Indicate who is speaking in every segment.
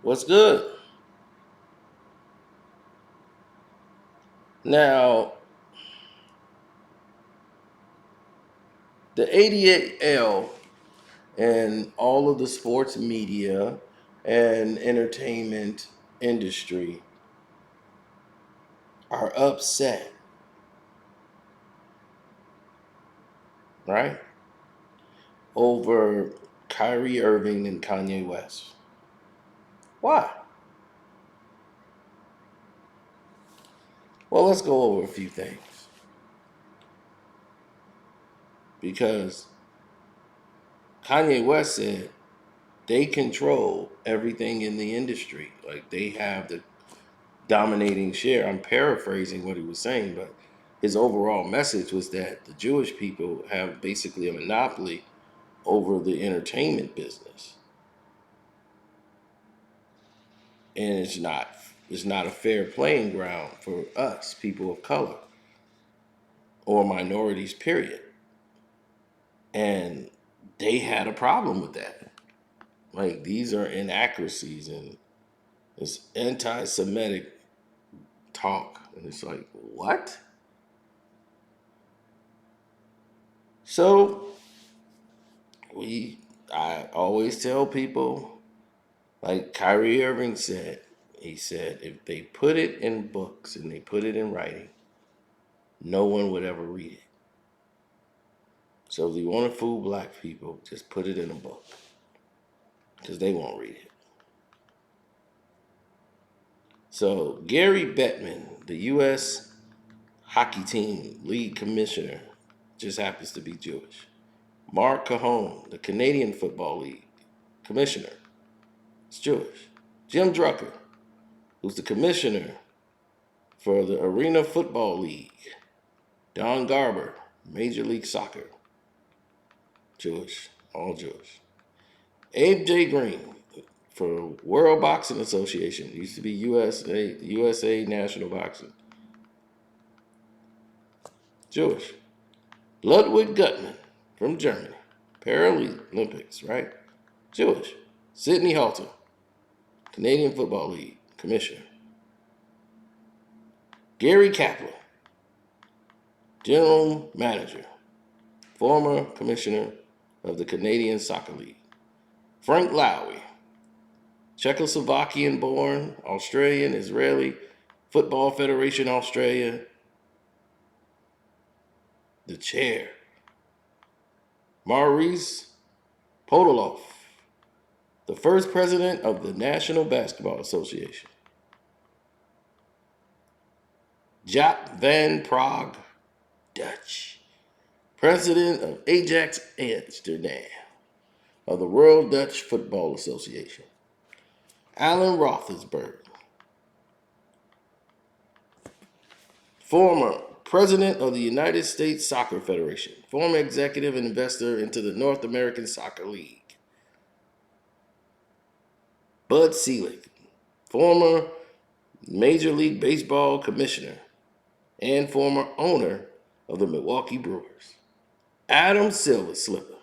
Speaker 1: What's good? Now, the ADL and all of the sports media and entertainment industry are upset, right? Over Kyrie Irving and Kanye West. Why? Well, let's go over a few things. Because Kanye West said they control everything in the industry. Like they have the dominating share. I'm paraphrasing what he was saying, but his overall message was that the Jewish people have basically a monopoly over the entertainment business, and it's not a fair playing ground for us, people of color or minorities. Period. And they had a problem with that. Like these are inaccuracies and it's anti-Semitic talk, and it's like what? So we I always tell people, like Kyrie Irving said, he said if they put it in books and they put it in writing, no one would ever read it. So if you want to fool black people, just put it in a book because they won't read it. So Gary Bettman, the U.S. hockey team lead commissioner, just happens to be Jewish. Mark Cajon, the Canadian Football League commissioner, is Jewish. Jim Drucker, who's the commissioner for the Arena Football League. Don Garber, Major League Soccer, Jewish, all Jewish. Abe J. Green for World Boxing Association, used to be USA National Boxing, Jewish. Ludwig Gutmann from Germany, Paralympics, right? Jewish. Sidney Halter, Canadian Football League Commissioner. Gary Kaplan, General Manager, former Commissioner of the Canadian Soccer League. Frank Lowry, Czechoslovakian born, Australian, Israeli, Football Federation Australia, the chair. Maurice Podoloff, the first president of the National Basketball Association. Jaap van Praag, Dutch, president of Ajax Amsterdam of the World Dutch Football Association. Alan Roethlisberger, former president of the United States Soccer Federation, former executive and investor into the North American Soccer League. Bud Selig, former Major League Baseball commissioner and former owner of the Milwaukee Brewers. Adam Silver Slipper,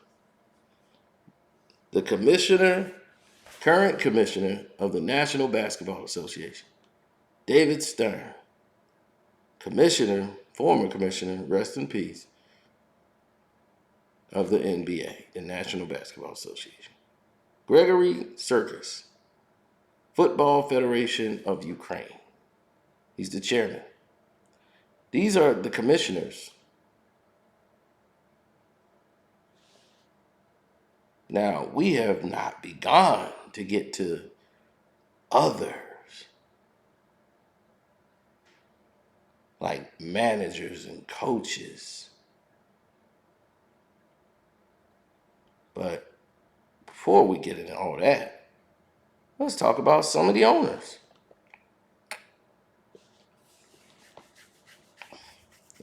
Speaker 1: the current commissioner of the National Basketball Association. David Stern, former commissioner, rest in peace, of the NBA, the National Basketball Association. Gregory Circus, Football Federation of Ukraine. He's the chairman. These are the commissioners. Now, we have not begun to get to others, like managers and coaches. But before we get into all that, let's talk about some of the owners.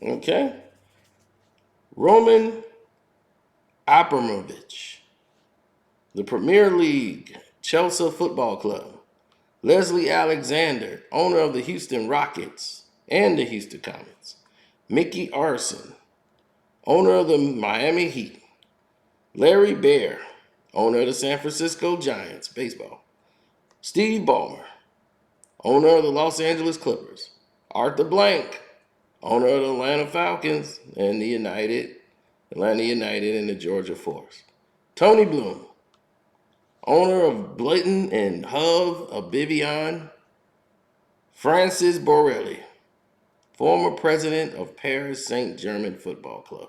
Speaker 1: Okay? Roman Abramovich, the Premier League, Chelsea Football Club. Leslie Alexander, owner of the Houston Rockets and the Houston Comets. Mickey Arson, owner of the Miami Heat. Larry Baer, owner of the San Francisco Giants, baseball. Steve Ballmer, owner of the Los Angeles Clippers. Arthur Blank, owner of the Atlanta Falcons and the Atlanta United and the Georgia Force. Tony Bloom, owner of Blayton and Hove of Bibion. Francis Borrelli, former president of Paris Saint-Germain Football Club.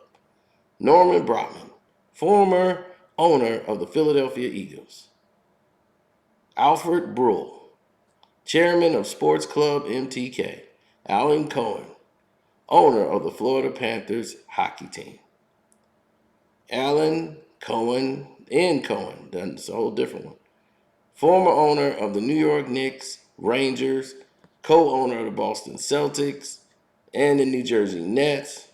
Speaker 1: Norman Brotman, former owner of the Philadelphia Eagles. Alfred Bruhl, chairman of Sports Club MTK. Alan Cohen, owner of the Florida Panthers hockey team. Alan Cohen and Cohen, that's a whole different one. Former owner of the New York Knicks, Rangers, co-owner of the Boston Celtics and the New Jersey Nets,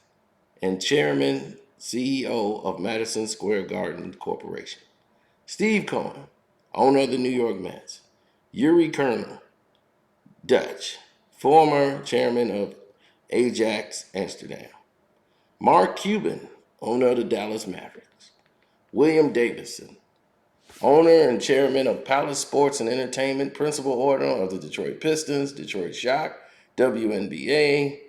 Speaker 1: and chairman, CEO of Madison Square Garden Corporation. Steve Cohen, owner of the New York Mets. Yuri Kernel, Dutch, former chairman of Ajax Amsterdam. Mark Cuban, owner of the Dallas Mavericks. William Davidson, owner and chairman of Palace Sports and Entertainment, principal owner of the Detroit Pistons, Detroit Shock, WNBA,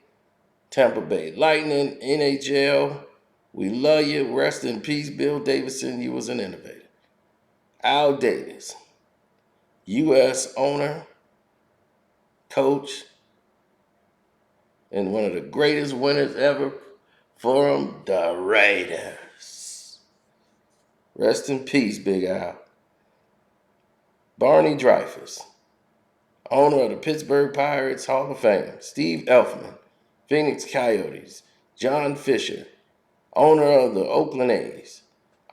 Speaker 1: Tampa Bay Lightning, NHL. We love you. Rest in peace, Bill Davidson. You was an innovator. Al Davis, U.S. owner, coach, and one of the greatest winners ever for them, the Raiders. Rest in peace, Big Al. Barney Dreyfuss, owner of the Pittsburgh Pirates Hall of Fame. Steve Elfman, Phoenix Coyotes. John Fisher, owner of the Oakland A's.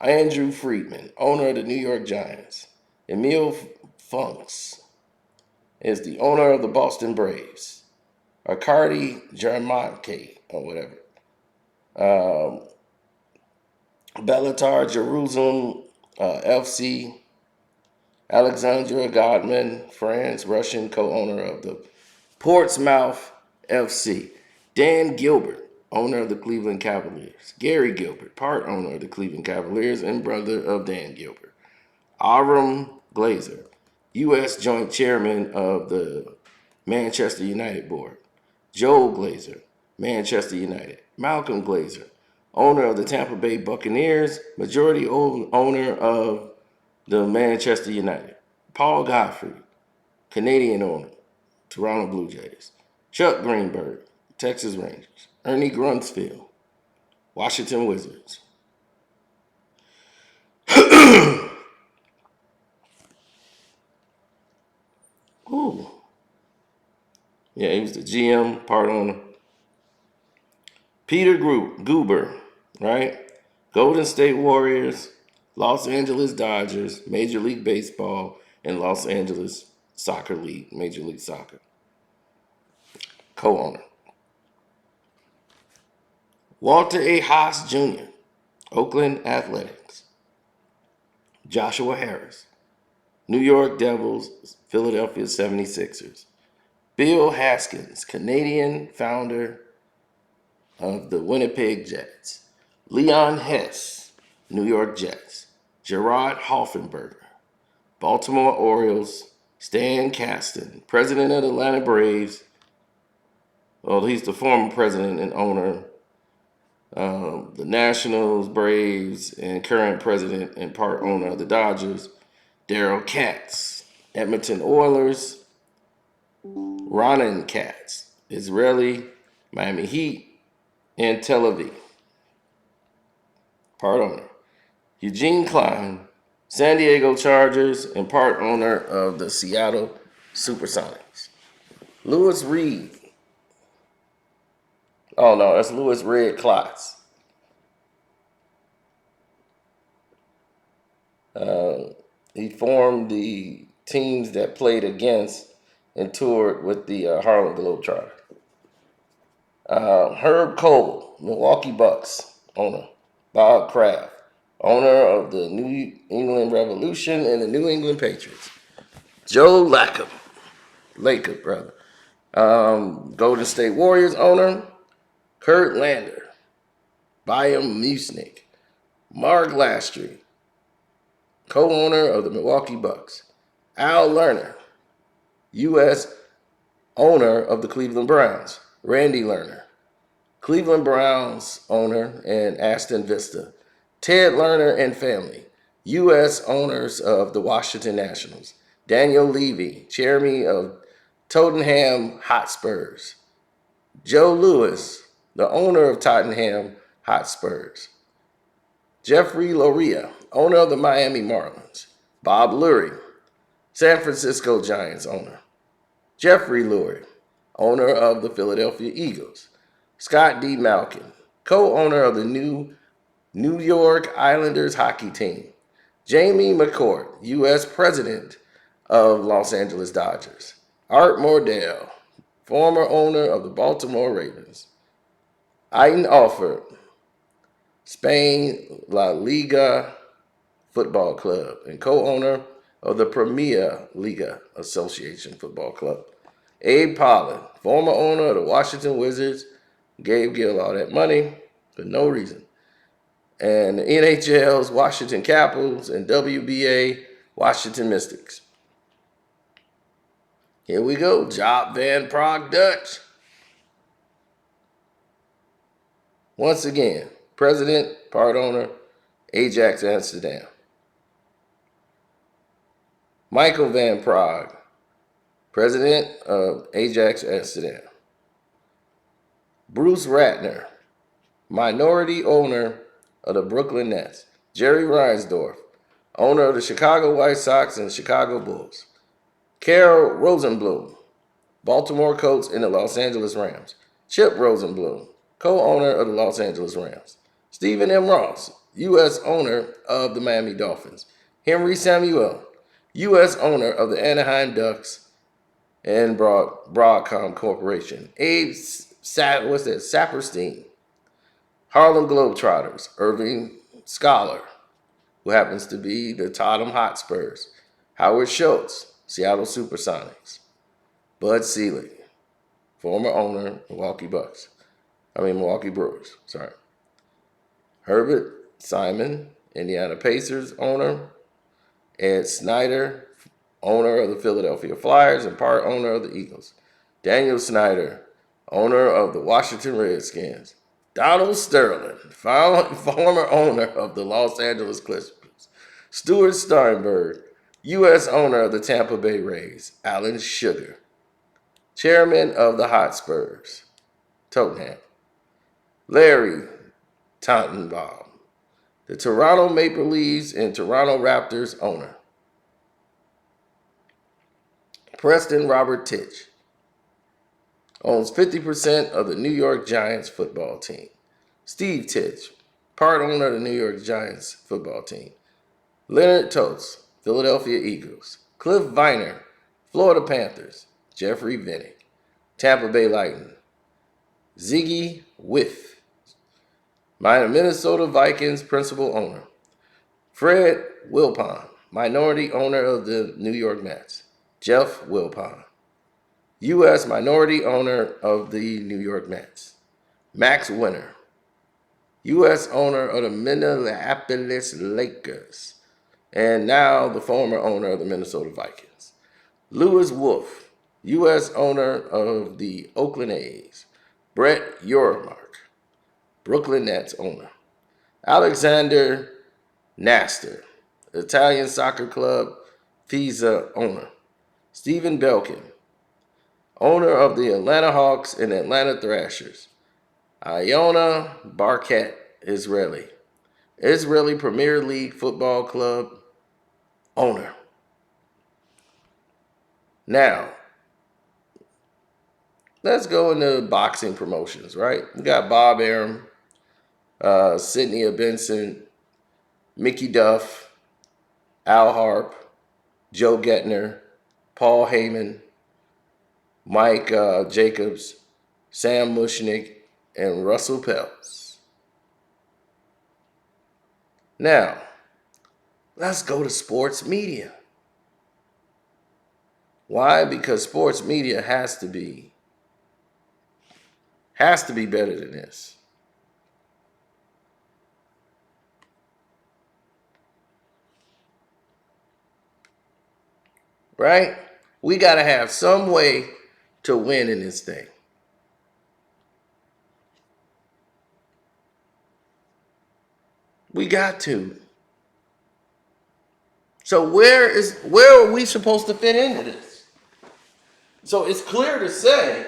Speaker 1: Andrew Friedman, owner of the New York Giants. Emil Funks is the owner of the Boston Braves. Arcady Jarmake, or whatever. Bellatar Jerusalem FC. Alexandra Godman, France, Russian co-owner of the Portsmouth FC. Dan Gilbert, owner of the Cleveland Cavaliers. Gary Gilbert, part owner of the Cleveland Cavaliers and brother of Dan Gilbert. Aram Glazer, U.S. Joint Chairman of the Manchester United Board. Joel Glazer, Manchester United. Malcolm Glazer, owner of the Tampa Bay Buccaneers, majority owner of the Manchester United. Paul Godfrey, Canadian owner, Toronto Blue Jays. Chuck Greenberg, Texas Rangers. Ernie Grunsfield, Washington Wizards. Ooh. Yeah, he was the GM, part owner. Peter Guber, right? Golden State Warriors, Los Angeles Dodgers, Major League Baseball, and Los Angeles Soccer League, Major League Soccer. Co-owner. Walter A. Haas Jr., Oakland Athletics. Joshua Harris, New York Devils, Philadelphia 76ers. Bill Haskins, Canadian founder of the Winnipeg Jets. Leon Hess, New York Jets. Gerard Hoffenberger, Baltimore Orioles. Stan Kasten, president of the Atlanta Braves. Well, he's the former president and owner of the Nationals, Braves, and current president and part owner of the Dodgers. Daryl Katz, Edmonton Oilers. Ronan Katz, Israeli, Miami Heat, and Tel Aviv. Part owner. Eugene Klein, San Diego Chargers, and part owner of the Seattle Supersonics. Louis Reed. Oh no, that's Louis Red Klotz. He formed the teams that played against and toured with the Harlem Globetrotters. Herb Cole, Milwaukee Bucks owner. Bob Kraft, owner of the New England Revolution and the New England Patriots. Joe Lacob, brother. Golden State Warriors owner. Kurt Lander, Bayern Musnick. Mark Lastry, co-owner of the Milwaukee Bucks. Al Lerner, U.S. owner of the Cleveland Browns, Randy Lerner. Cleveland Browns owner and Aston Vista, Ted Lerner and family. U.S. owners of the Washington Nationals, Daniel Levy, chairman of Tottenham Hotspurs. Joe Louis, the owner of Tottenham Hotspurs. Jeffrey Loria, owner of the Miami Marlins. Bob Lurie, San Francisco Giants owner. Jeffrey Lurie, owner of the Philadelphia Eagles. Scott D. Malkin, co-owner of the New York Islanders hockey team. Jamie McCourt, U.S. president of Los Angeles Dodgers. Art Mordell, former owner of the Baltimore Ravens. Aidan Alford, Spain La Liga Football Club and co-owner of the Premier Liga Association Football Club. Abe Pollin, former owner of the Washington Wizards, gave Gill all that money for no reason. And the NHL's Washington Capitals and WBA Washington Mystics. Here we go, Job Van Prague Dutch. Once again, president, part owner, Ajax Amsterdam. Michael Van Prague, president of Ajax Amsterdam. Bruce Ratner, minority owner of the Brooklyn Nets. Jerry Reinsdorf, owner of the Chicago White Sox and Chicago Bulls. Carol Rosenblum, Baltimore coach in the Los Angeles Rams. Chip Rosenblum, co-owner of the Los Angeles Rams. Stephen M. Ross, U.S. owner of the Miami Dolphins. Henry Samuel, U.S. owner of the Anaheim Ducks and Broadcom Corporation. Abe Saperstein, Harlem Globetrotters. Irving Scholar, who happens to be the Tottenham Hotspurs. Howard Schultz, Seattle Supersonics. Bud Selig, former owner, Milwaukee Brewers. Herbert Simon, Indiana Pacers owner. Ed Snyder, owner of the Philadelphia Flyers and part owner of the Eagles. Daniel Snyder, owner of the Washington Redskins. Donald Sterling, former owner of the Los Angeles Clippers. Stuart Steinberg, U.S. owner of the Tampa Bay Rays. Alan Sugar, chairman of the Hotspurs, Tottenham. Larry Tannenbaum, the Toronto Maple Leafs and Toronto Raptors owner. Preston Robert Titch owns 50% of the New York Giants football team. Steve Titch, part owner of the New York Giants football team. Leonard Tost, Philadelphia Eagles. Cliff Viner, Florida Panthers. Jeffrey Vinnick, Tampa Bay Lightning. Ziggy Whiff, Minnesota Vikings principal owner. Fred Wilpon, minority owner of the New York Mets. Jeff Wilpon, U.S. minority owner of the New York Mets. Max Winter, U.S. owner of the Minneapolis Lakers, and now the former owner of the Minnesota Vikings. Louis Wolff, U.S. owner of the Oakland A's. Brett Yormark, Brooklyn Nets owner. Alexander Nasser, Italian soccer club Pisa owner. Stephen Belkin, owner of the Atlanta Hawks and Atlanta Thrashers. Iona Barquette, Israeli Premier League Football Club owner. Now, let's go into boxing promotions, right? We got Bob Arum, Sidney Benson, Mickey Duff, Al Harp, Joe Gettner, Paul Heyman, Mike Jacobs, Sam Mushnick, and Russell Peltz. Now, let's go to sports media. Why? Because sports media has to be better than this. Right? We got to have some way to win in this thing. We got to. So where are we supposed to fit into this? So it's clear to say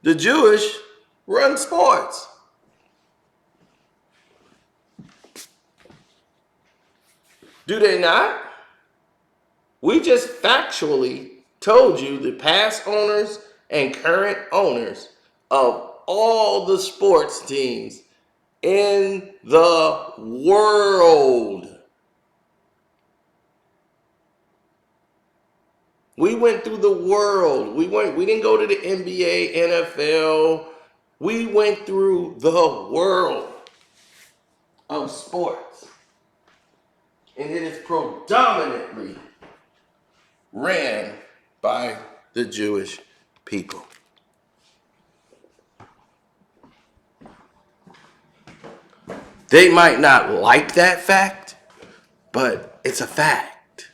Speaker 1: the Jewish run sports. Do they not? We just factually told you the past owners and current owners of all the sports teams in the world. We went through the world. We didn't go to the NBA, NFL. We went through the world of sports. And it is predominantly ran by the Jewish people. They might not like that fact, but it's a fact.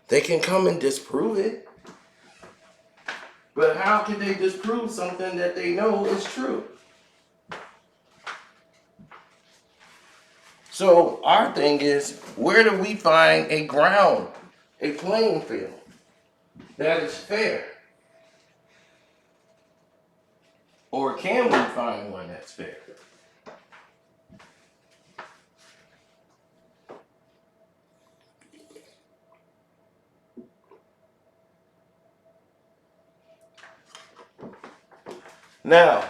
Speaker 1: They can come and disprove it. But how can they disprove something that they know is true? So our thing is, where do we find a ground, a playing field that is fair? Or can we find one that's fair? Now,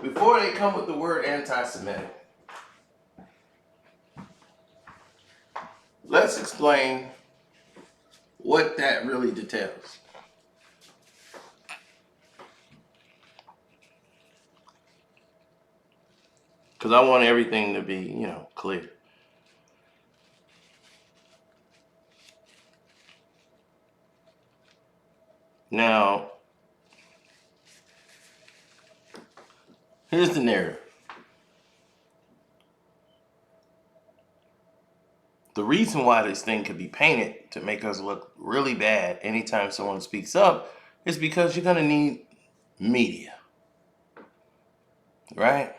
Speaker 1: before they come with the word anti-Semitic, let's explain what that really details. Because I want everything to be, clear. Now, here's the narrative. The reason why this thing could be painted to make us look really bad anytime someone speaks up is because you're going to need media. Right?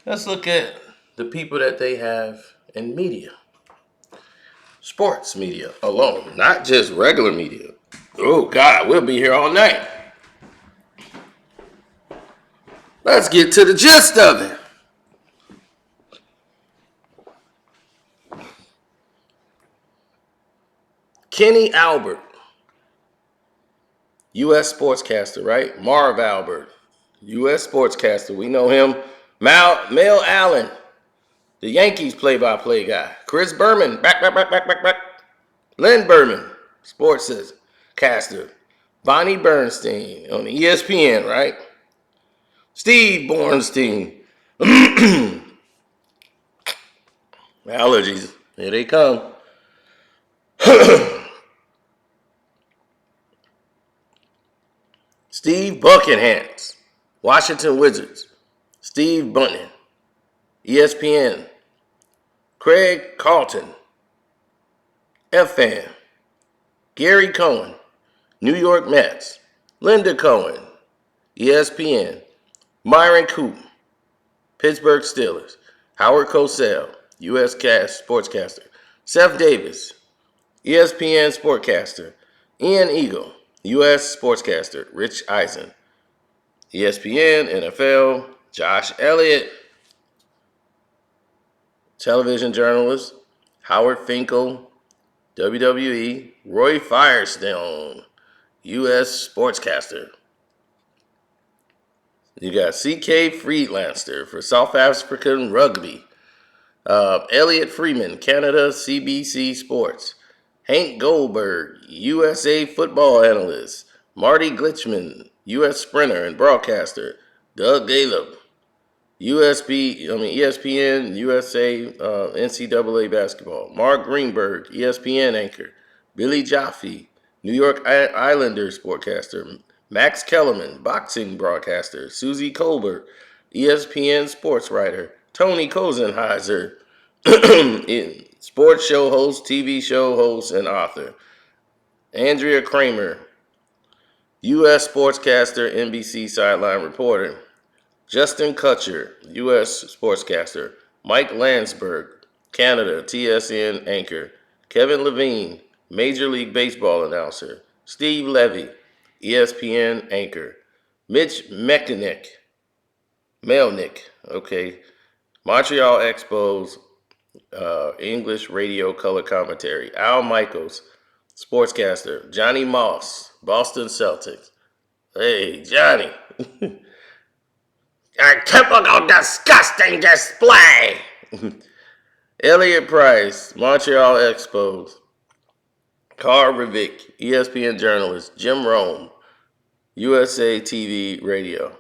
Speaker 1: Let's look at the people that they have in media. Sports media alone, not just regular media. Oh, God, we'll be here all night. Let's get to the gist of it. Kenny Albert, U.S. sportscaster, right? Marv Albert, U.S. sportscaster. We know him. Mel Allen, the Yankees play-by-play guy. Chris Berman, back. Len Berman, sports caster. Bonnie Bernstein on the ESPN, right? Steve Bornstein. Allergies, here they come. Steve Buckenhans, Washington Wizards. Steve Bunting, ESPN. Craig Carlton, F-Fan. Gary Cohen, New York Mets. Linda Cohen, ESPN. Myron Coop, Pittsburgh Steelers. Howard Cosell, U.S. sportscaster. Seth Davis, ESPN sportcaster. Ian Eagle, U.S. sportscaster. Rich Eisen, ESPN, NFL. Josh Elliott, television journalist. Howard Finkel, WWE. Roy Firestone, U.S. sportscaster. You got C.K. Friedlander for South African Rugby. Elliot Freeman, Canada CBC Sports. Hank Goldberg, USA Football Analyst. Marty Glitchman, U.S. Sprinter and Broadcaster. Doug Gallup, ESPN, USA, NCAA Basketball. Mark Greenberg, ESPN Anchor. Billy Jaffe, New York Islanders Sportcaster. Max Kellerman, Boxing Broadcaster. Susie Colbert, ESPN Sports Writer. Tony Kozenheiser, sports show host, TV show host, and author. Andrea Kramer, U.S. sportscaster, NBC sideline reporter. Justin Kutcher, U.S. sportscaster. Mike Landsberg, Canada, TSN anchor. Kevin Levine, Major League Baseball announcer. Steve Levy, ESPN anchor. Mitch Melnick, okay. Montreal Expos, English radio color commentary. Al Michaels, sportscaster. Johnny Moss, Boston Celtics. Hey, Johnny. A typical disgusting display. Elliot Price, Montreal Expos. Carl Rivik, ESPN journalist. Jim Rome, USA TV radio.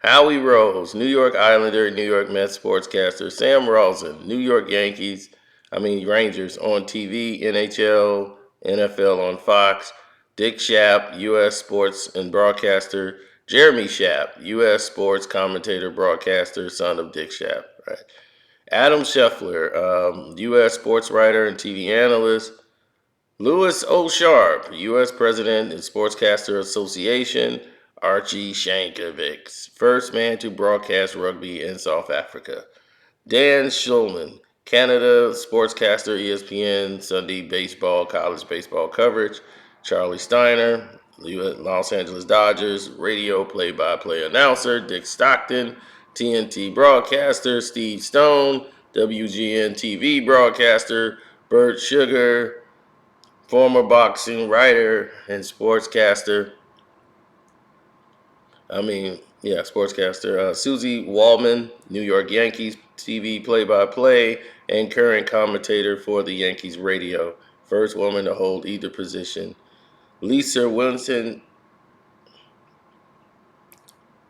Speaker 1: Howie Rose, New York Islander, New York Mets sportscaster. Sam Rawson, New York Rangers on TV, NHL, NFL on Fox. Dick Schaap, U.S. sports and broadcaster. Jeremy Schaap, U.S. sports commentator, broadcaster, son of Dick Schaap. Right. Adam Scheffler, U.S. sports writer and TV analyst. Louis O'Sharp, U.S. President and Sportscaster Association. Archie Shankovic, first man to broadcast rugby in South Africa. Dan Schulman, Canada sportscaster, ESPN, Sunday baseball, college baseball coverage. Charlie Steiner, Los Angeles Dodgers, radio play-by-play announcer. Dick Stockton, TNT broadcaster. Steve Stone, WGN TV broadcaster. Bert Sugar, former boxing writer and sportscaster. Sportscaster. Susie Waldman, New York Yankees TV play-by-play and current commentator for the Yankees radio. First woman to hold either position. Lisa Wilson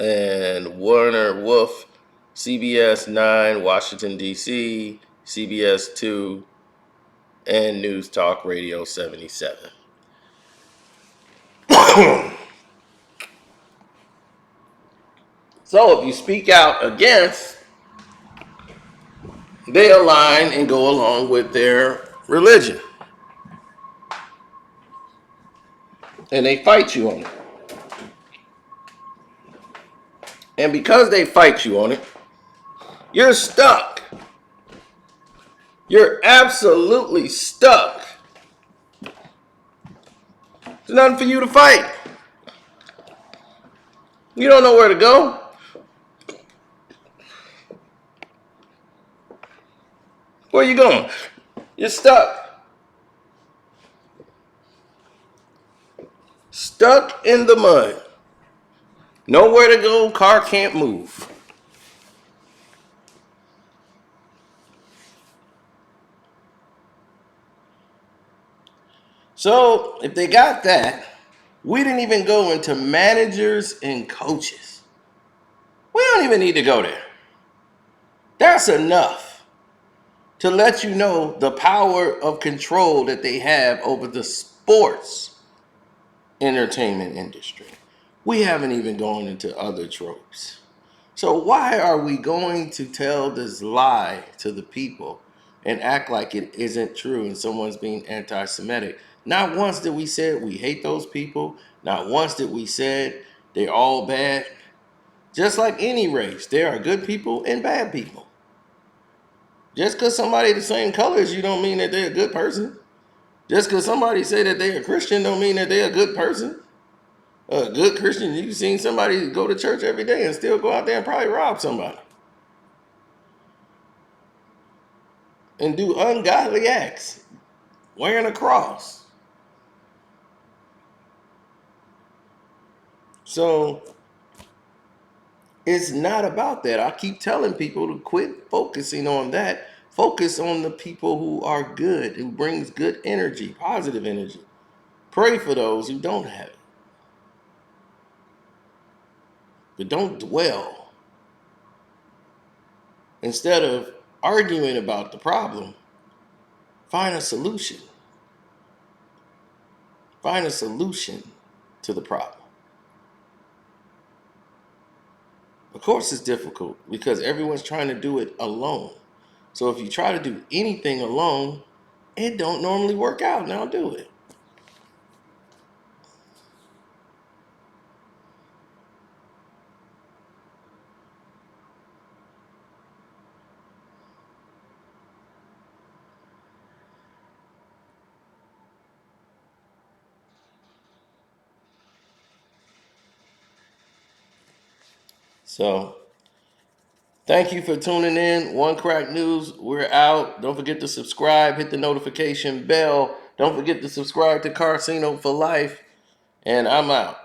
Speaker 1: and Warner Wolf, CBS 9, Washington, D.C., CBS 2, and News Talk Radio 77. So if you speak out against, they align and go along with their religion. And they fight you on it. And because they fight you on it, you're stuck. You're absolutely stuck. There's nothing for you to fight. You don't know where to go. Where are you going? You're stuck. Stuck in the mud. Nowhere to go, car can't move. So, if they got that, we didn't even go into managers and coaches. We don't even need to go there. That's enough to let you know the power of control that they have over the sports entertainment industry. We haven't even gone into other tropes. So why are we going to tell this lie to the people and act like it isn't true and someone's being anti-Semitic? Not once did we say we hate those people. Not once did we say they're all bad. Just like any race, there are good people and bad people. Just because somebody the same color as you don't mean that they're a good person. Just because somebody say that they're a Christian don't mean that they're a good person. A good Christian, you've seen somebody go to church every day and still go out there and probably rob somebody. And do ungodly acts. Wearing a cross. So, it's not about that. I keep telling people to quit focusing on that. Focus on the people who are good, who brings good energy, positive energy. Pray for those who don't have it. But don't dwell. Instead of arguing about the problem, find a solution. Find a solution to the problem. Of course, it's difficult because everyone's trying to do it alone. So if you try to do anything alone, it don't normally work out. Now do it. So thank you for tuning in. One Crack News. We're out. Don't forget to subscribe. Hit the notification bell. Don't forget to subscribe to Carcino for Life. And I'm out.